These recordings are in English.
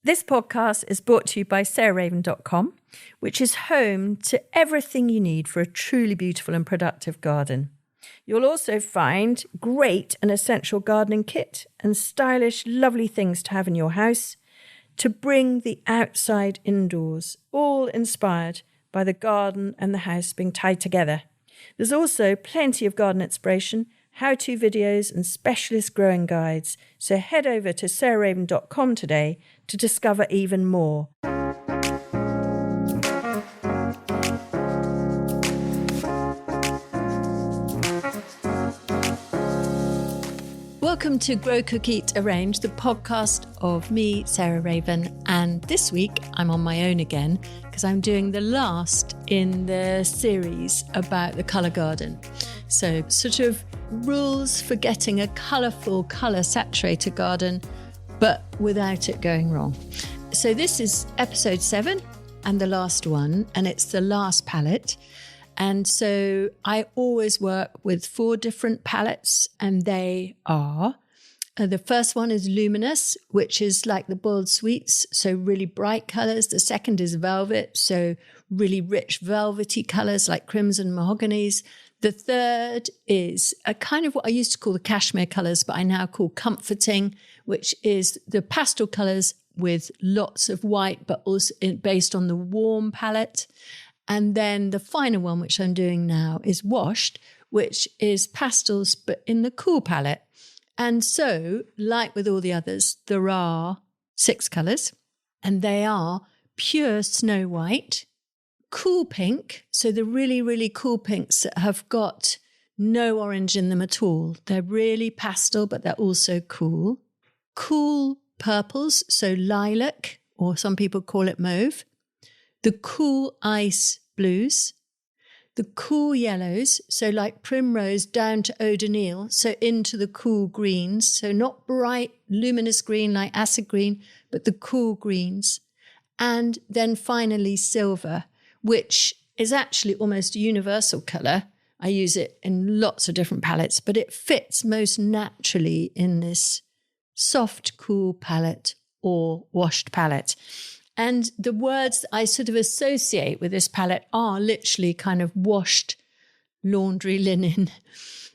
This podcast is brought to you by sarahraven.com, which is home to everything you need for a truly beautiful and productive garden. You'll also find great and essential gardening kit and stylish, lovely things to have in your house to bring the outside indoors, all inspired by the garden and the house being tied together. There's also plenty of garden inspiration, how-to videos and specialist growing guides. So head over to sarahraven.com today to discover even more. Welcome to Grow, Cook, Eat, Arrange, the podcast of me, Sarah Raven. And this week I'm on my own again because I'm doing the last in the series about the colour garden. So sort of rules for getting a colourful, colour-saturated garden, but without it going wrong. So this is episode 7 and the last one, and it's the last palette. And so I always work with 4 different palettes, and they are, the first one is luminous, which is like the boiled sweets, so really bright colours. The second is velvet, so really rich velvety colours like crimson mahoganies. The third is a kind of what I used to call the cashmere colours, but I now call comforting, which is the pastel colours with lots of white, but also based on the warm palette. And then the final one, which I'm doing now, is washed, which is pastels, but in the cool palette. And so, like with all the others, there are 6 colours, and they are pure snow white, cool pink, so the really, really cool pinks that have got no orange in them at all. They're really pastel, but they're also cool. Cool purples, so lilac, or some people call it mauve. The cool ice blues. The cool yellows, so like primrose down to eau de Nil, so into the cool greens, so not bright, luminous green like acid green, but the cool greens. And then finally silver, which is actually almost a universal colour. I use it in lots of different palettes, but it fits most naturally in this soft, cool palette or washed palette. And the words I sort of associate with this palette are literally kind of washed laundry linen,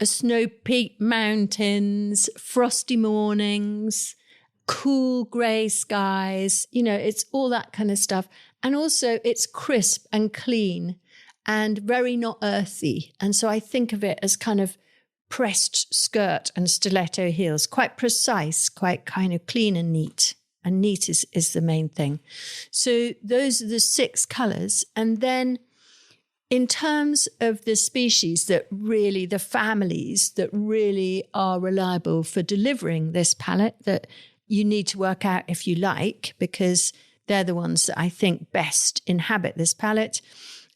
snow-peaked mountains, frosty mornings, cool grey skies, it's all that kind of stuff. And also it's crisp and clean and very not earthy. And so I think of it as kind of pressed skirt and stiletto heels, quite precise, quite kind of clean and neat. And neat is the main thing. So those are the 6 colours. And then in terms of the species that really, the families that really are reliable for delivering this palette that you need to work out if you like, because they're the ones that I think best inhabit this palette.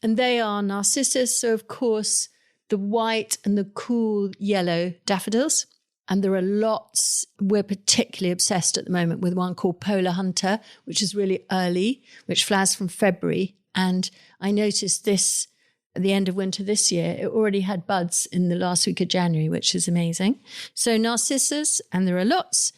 And they are narcissus, so of course the white and the cool yellow daffodils. And there are lots. We're particularly obsessed at the moment with one called Polar Hunter, which is really early, which flowers from February. And I noticed this at the end of winter this year. It already had buds in the last week of January, which is amazing. So narcissus, and there are lots.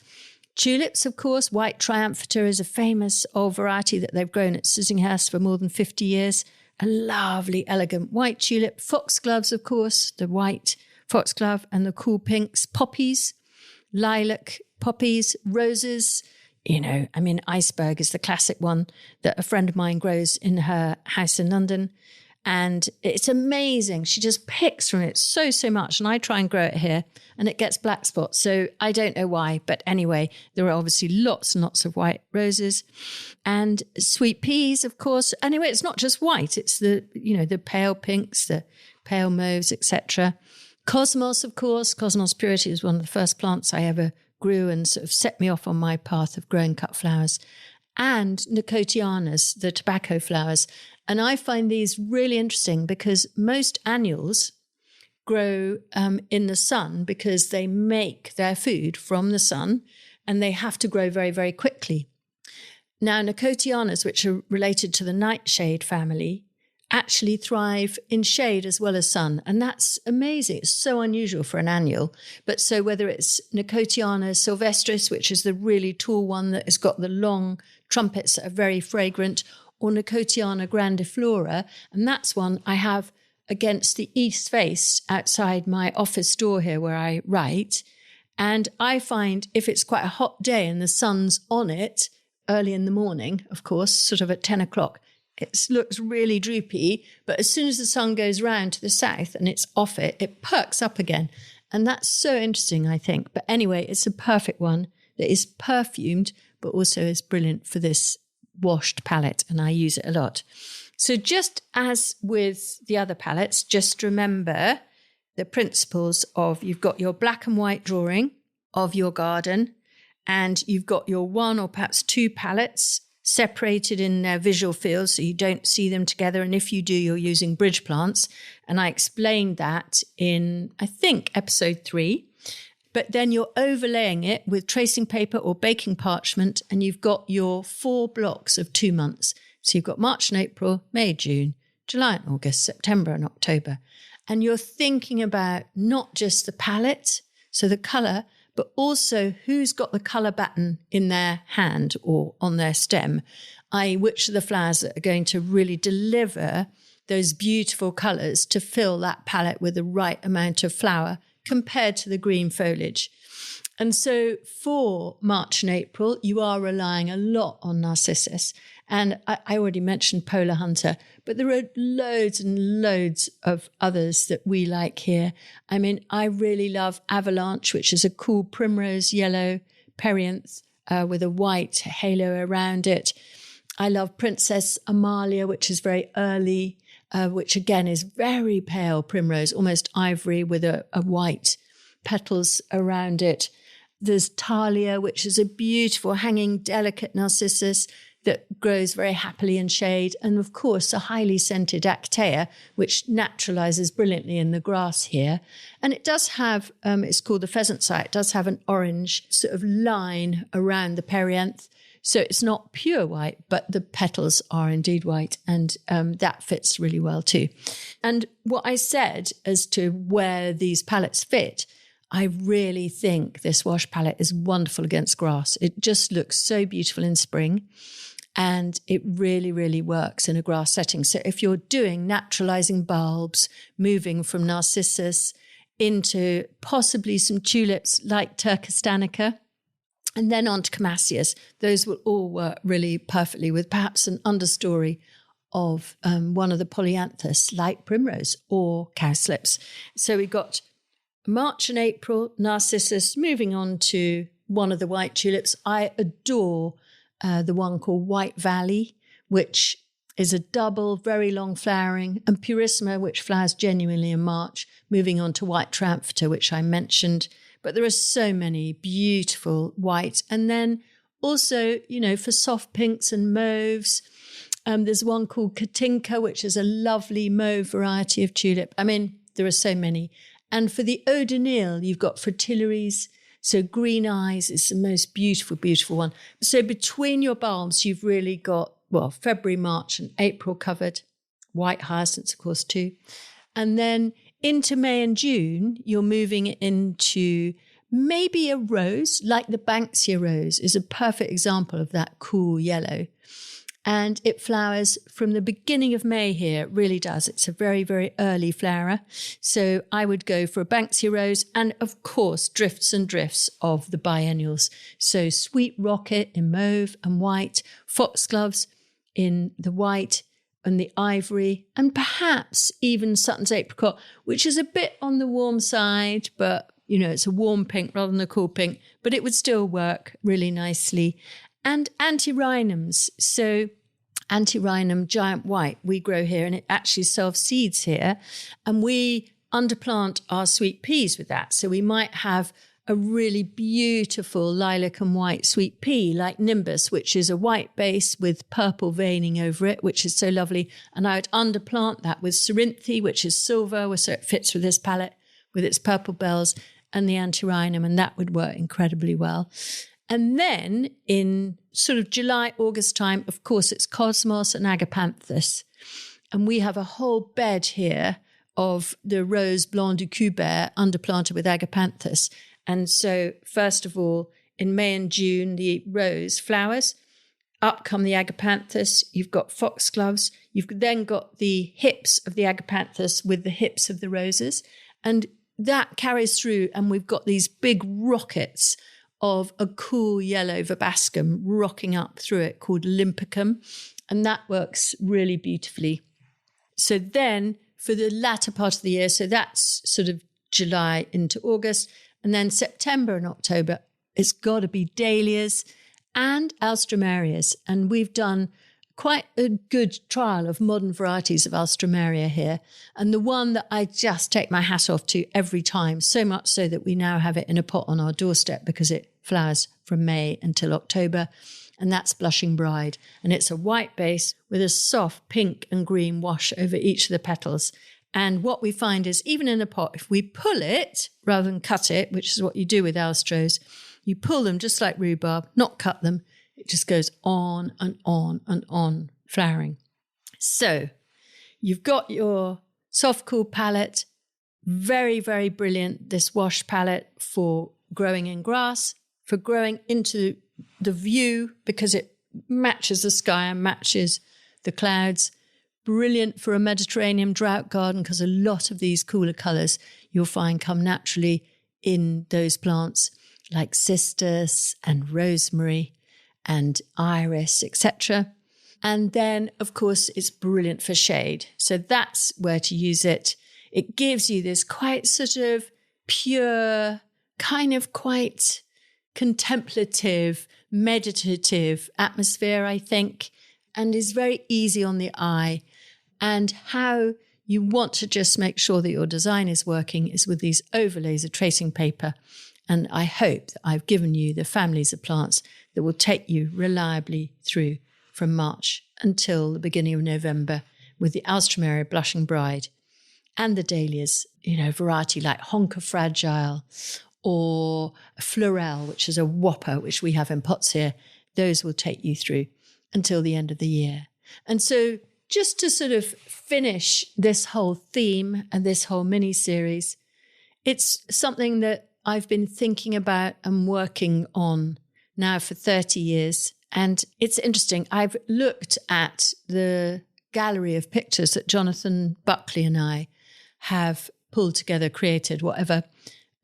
Tulips, of course. White Triumphator is a famous old variety that they've grown at Sissinghurst for more than 50 years. A lovely, elegant white tulip. Foxgloves, of course, the white foxglove and the cool pinks, poppies, lilac, poppies, roses. Iceberg is the classic one that a friend of mine grows in her house in London. And it's amazing. She just picks from it so much. And I try and grow it here and it gets black spots. So I don't know why. But anyway, there are obviously lots and lots of white roses and sweet peas, of course. Anyway, it's not just white. It's the pale pinks, the pale mauves, etc. Cosmos, of course. Cosmos purity is one of the first plants I ever grew and sort of set me off on my path of growing cut flowers. And Nicotianas, the tobacco flowers. And I find these really interesting because most annuals grow in the sun because they make their food from the sun and they have to grow very, very quickly. Now, Nicotianas, which are related to the nightshade family, actually thrive in shade as well as sun. And that's amazing. It's so unusual for an annual. But so whether it's Nicotiana sylvestris, which is the really tall one that has got the long trumpets that are very fragrant, or Nicotiana grandiflora, and that's one I have against the east face outside my office door here where I write. And I find if it's quite a hot day and the sun's on it early in the morning, of course, sort of at 10 o'clock, it looks really droopy. But as soon as the sun goes round to the south and it's off it, it perks up again. And that's so interesting, I think. But anyway, it's a perfect one that is perfumed, but also is brilliant for this washed palette. And I use it a lot. So just as with the other palettes, just remember the principles of you've got your black and white drawing of your garden, and you've got your one or perhaps two palettes separated in their visual fields so you don't see them together. And if you do, you're using bridge plants. And I explained that in, I think, episode 3. But then you're overlaying it with tracing paper or baking parchment, and you've got your 4 blocks of 2 months. So you've got March and April, May, June, July and August, September and October. And you're thinking about not just the palette, so the colour, but also who's got the colour baton in their hand or on their stem, i.e. which are the flowers that are going to really deliver those beautiful colours to fill that palette with the right amount of flower compared to the green foliage. And so for March and April, you are relying a lot on narcissus. And I already mentioned Polar Hunter, but there are loads and loads of others that we like here. I mean, I really love Avalanche, which is a cool primrose yellow perianth with a white halo around it. I love Princess Amalia, which is very early, which again is very pale primrose, almost ivory with a white petals around it. There's Thalia, which is a beautiful hanging delicate narcissus that grows very happily in shade. And of course, a highly scented Actea, which naturalizes brilliantly in the grass here. And it does have, it's called the pheasant's eye, it does have an orange sort of line around the perianth. So it's not pure white, but the petals are indeed white, and that fits really well too. And what I said as to where these palettes fit, I really think this wash palette is wonderful against grass. It just looks so beautiful in spring, and it really, really works in a grass setting. So if you're doing naturalizing bulbs, moving from narcissus into possibly some tulips like Turkistanica, and then on to Camasias, those will all work really perfectly with perhaps an understory of one of the polyanthus like primrose or cowslips. So we got March and April, narcissus, moving on to one of the white tulips. I adore the one called White Valley, which is a double, very long flowering, and Purissima, which flowers genuinely in March, moving on to White Triumphata, which I mentioned. But there are so many beautiful white. And then also, you know, for soft pinks and mauves, there's one called Katinka, which is a lovely mauve variety of tulip. I mean, there are so many. And for the eau de Nil, you've got fritillaries. So Green Eyes is the most beautiful, beautiful one. So between your bulbs, you've really got, well, February, March and April covered. White hyacinths, of course, too. And then into May and June, you're moving into maybe a rose, like the Banksia rose is a perfect example of that cool yellow. And it flowers from the beginning of May here. It really does. It's a very, very early flower. So I would go for a Banksia rose and, of course, drifts and drifts of the biennials. So Sweet Rocket in mauve and white, Foxgloves in the white and the ivory, and perhaps even Sutton's Apricot, which is a bit on the warm side, but, you know, it's a warm pink rather than a cool pink, but it would still work really nicely. And antirrhinums. So antirrhinum giant white we grow here, and it actually self-seeds here. And we underplant our sweet peas with that. So we might have a really beautiful lilac and white sweet pea like Nimbus, which is a white base with purple veining over it, which is so lovely. And I would underplant that with Cerinthe, which is silver, so it fits with this palette with its purple bells, and the antirrhinum, and that would work incredibly well. And then in sort of July, August time, of course, it's Cosmos and Agapanthus. And we have a whole bed here of the rose blanc de Coubert underplanted with agapanthus. And so, first of all, in May and June, the rose flowers. Up come the agapanthus. You've got foxgloves. You've then got the hips of the agapanthus with the hips of the roses. And that carries through, and we've got these big rockets of a cool yellow verbascum rocking up through it called limpicum. And that works really beautifully. So then for the latter part of the year, so that's sort of July into August, and then September and October, it's got to be dahlias and alströmerias. And we've done quite a good trial of modern varieties of alstroemeria here. And the one that I just take my hat off to every time, so much so that we now have it in a pot on our doorstep because it flowers from May until October. And that's Blushing Bride. And it's a white base with a soft pink and green wash over each of the petals. And what we find is, even in a pot, if we pull it rather than cut it, which is what you do with alstros, you pull them just like rhubarb, not cut them. It just goes on and on and on flowering. So you've got your soft, cool palette. Very, very brilliant, this wash palette for growing in grass, for growing into the view because it matches the sky and matches the clouds. Brilliant for a Mediterranean drought garden because a lot of these cooler colours you'll find come naturally in those plants like cistus and rosemary and iris, etc. And then, of course, it's brilliant for shade. So that's where to use it. It gives you this quite sort of pure, kind of quite contemplative, meditative atmosphere, I think, and is very easy on the eye. And how you want to just make sure that your design is working is with these overlays of tracing paper. And I hope that I've given you the families of plants that will take you reliably through from March until the beginning of November with the alstroemeria Blushing Bride and the dahlias, variety like Honka Fragile or Florel, which is a whopper, which we have in pots here. Those will take you through until the end of the year. And so just to sort of finish this whole theme and this whole mini-series, it's something that I've been thinking about and working on now for 30 years. And it's interesting. I've looked at the gallery of pictures that Jonathan Buckley and I have pulled together, created, whatever,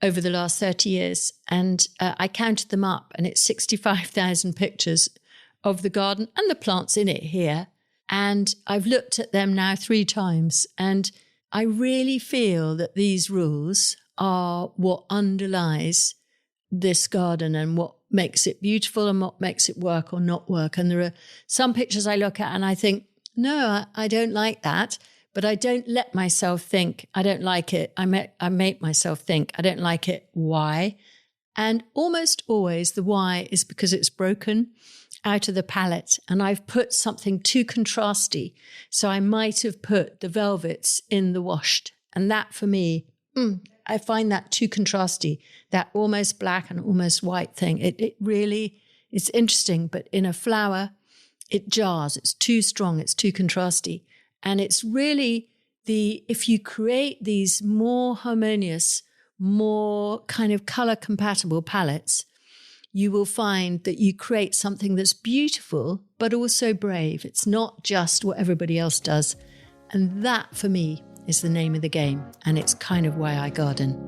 over the last 30 years. And I counted them up, and it's 65,000 pictures of the garden and the plants in it here. And I've looked at them now 3 times. And I really feel that these rules are what underlies this garden and what makes it beautiful and what makes it work or not work. And there are some pictures I look at and I think, no, I don't like that. But I don't let myself think, I don't like it. I make myself think, I don't like it. Why? And almost always the why is because it's broken out of the palette and I've put something too contrasty. So I might have put the velvets in the washed. And that for me, I find that too contrasty, that almost black and almost white thing. It really, it's interesting, but in a flower, it jars. It's too strong. It's too contrasty. And it's really if you create these more harmonious, more kind of color compatible palettes, you will find that you create something that's beautiful, but also brave. It's not just what everybody else does. And that for me is the name of the game. And it's kind of why I garden.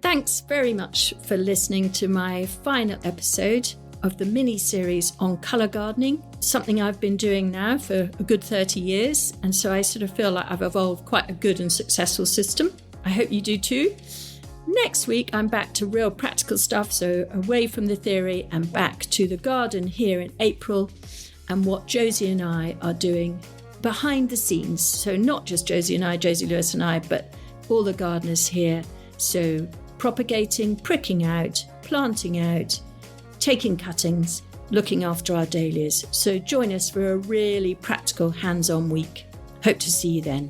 Thanks very much for listening to my final episode of the mini-series on colour gardening, something I've been doing now for a good 30 years. And so I sort of feel like I've evolved quite a good and successful system. I hope you do too. Next week, I'm back to real practical stuff, so away from the theory and back to the garden here in April and what Josie and I are doing behind the scenes. So not just Josie and I, Josie Lewis and I, but all the gardeners here. So propagating, pricking out, planting out, taking cuttings, looking after our dahlias. So join us for a really practical hands-on week. Hope to see you then.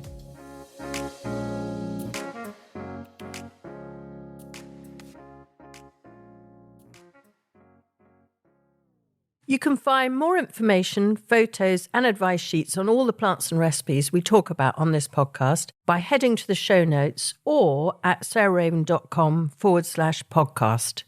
You can find more information, photos and advice sheets on all the plants and recipes we talk about on this podcast by heading to the show notes or at sarahraven.com/podcast.